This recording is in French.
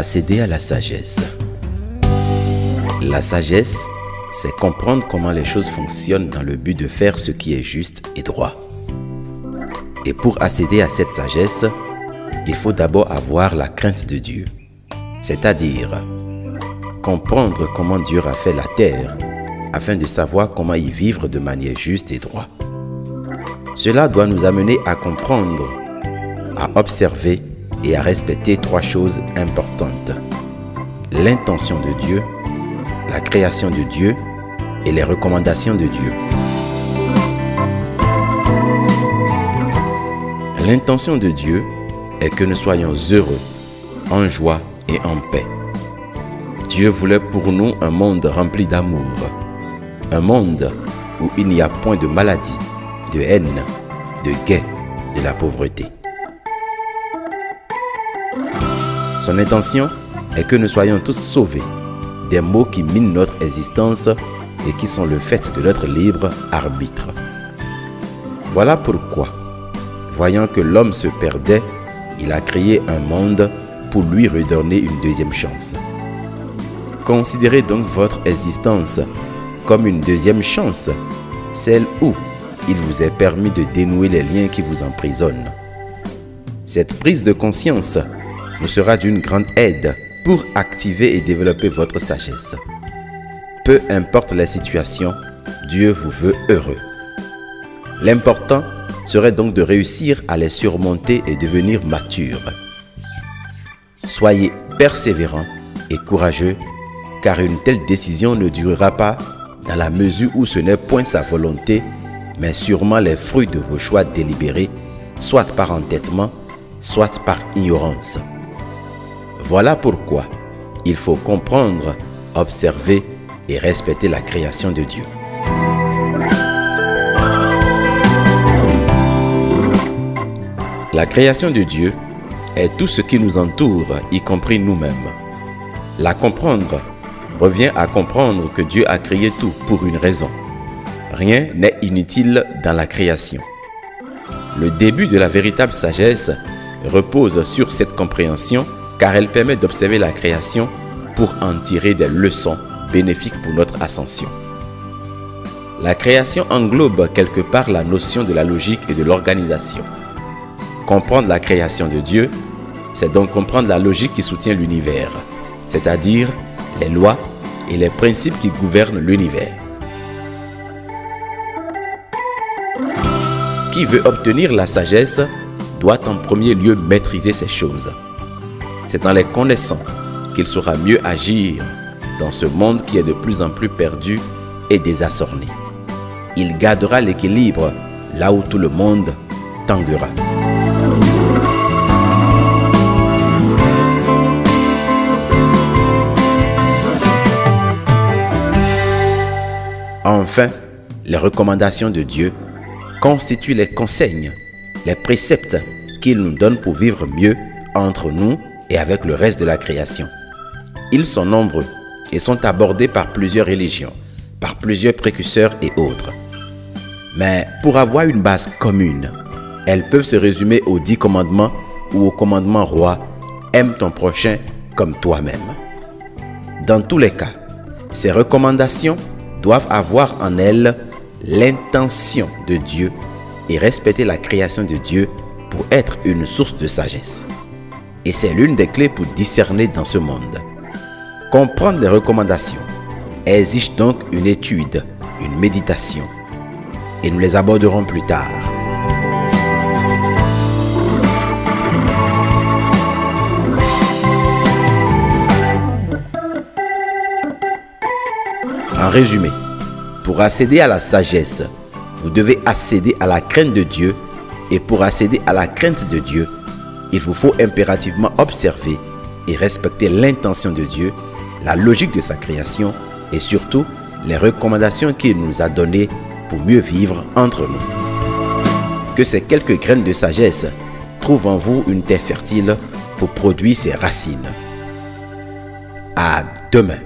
Accéder à la sagesse. La sagesse, c'est comprendre comment les choses fonctionnent dans le but de faire ce qui est juste et droit. Et pour accéder à cette sagesse, il faut d'abord avoir la crainte de Dieu, c'est-à-dire comprendre comment Dieu a fait la terre afin de savoir comment y vivre de manière juste et droite. Cela doit nous amener à comprendre, à observer et à respecter trois choses importantes: l'intention de Dieu, la création de Dieu et les recommandations de Dieu. L'intention de Dieu est que nous soyons heureux, en joie et en paix. Dieu voulait pour nous un monde rempli d'amour, un monde où il n'y a point de maladie, de haine, de guet, de la pauvreté. Son intention est que nous soyons tous sauvés des maux qui minent notre existence et qui sont le fait de notre libre arbitre. Voilà pourquoi, voyant que l'homme se perdait, il a créé un monde pour lui redonner une deuxième chance. Considérez donc votre existence comme une deuxième chance, celle où il vous est permis de dénouer les liens qui vous emprisonnent. Cette prise de conscience vous sera d'une grande aide pour activer et développer votre sagesse. Peu importe la situation, Dieu vous veut heureux. L'important serait donc de réussir à les surmonter et devenir mature. Soyez persévérants et courageux, car une telle décision ne durera pas dans la mesure où ce n'est point sa volonté, mais sûrement les fruits de vos choix délibérés, soit par entêtement, soit par ignorance. Voilà pourquoi il faut comprendre, observer et respecter la création de Dieu. La création de Dieu est tout ce qui nous entoure, y compris nous-mêmes. La comprendre revient à comprendre que Dieu a créé tout pour une raison. Rien n'est inutile dans la création. Le début de la véritable sagesse repose sur cette compréhension, car elle permet d'observer la création pour en tirer des leçons bénéfiques pour notre ascension. La création englobe quelque part la notion de la logique et de l'organisation. Comprendre la création de Dieu, c'est donc comprendre la logique qui soutient l'univers, c'est-à-dire les lois et les principes qui gouvernent l'univers. Qui veut obtenir la sagesse doit en premier lieu maîtriser ces choses. C'est en les connaissant qu'il saura mieux agir dans ce monde qui est de plus en plus perdu et désarçonné. Il gardera l'équilibre là où tout le monde tanguera. Enfin, les recommandations de Dieu constituent les conseils, les préceptes qu'il nous donne pour vivre mieux entre nous et avec le reste de la création. Ils sont nombreux et sont abordés par plusieurs religions, par plusieurs précurseurs et autres. Mais pour avoir une base commune, elles peuvent se résumer aux 10 commandements ou au commandement roi « Aime ton prochain comme toi-même ». Dans tous les cas, ces recommandations doivent avoir en elles l'intention de Dieu et respecter la création de Dieu pour être une source de sagesse. Et c'est l'une des clés pour discerner dans ce monde. Comprendre les recommandations exige donc une étude, une méditation. Et nous les aborderons plus tard. En résumé, pour accéder à la sagesse, vous devez accéder à la crainte de Dieu. Et pour accéder à la crainte de Dieu, il vous faut impérativement observer et respecter l'intention de Dieu, la logique de sa création et surtout les recommandations qu'il nous a données pour mieux vivre entre nous. Que ces quelques graines de sagesse trouvent en vous une terre fertile pour produire ses racines. À demain.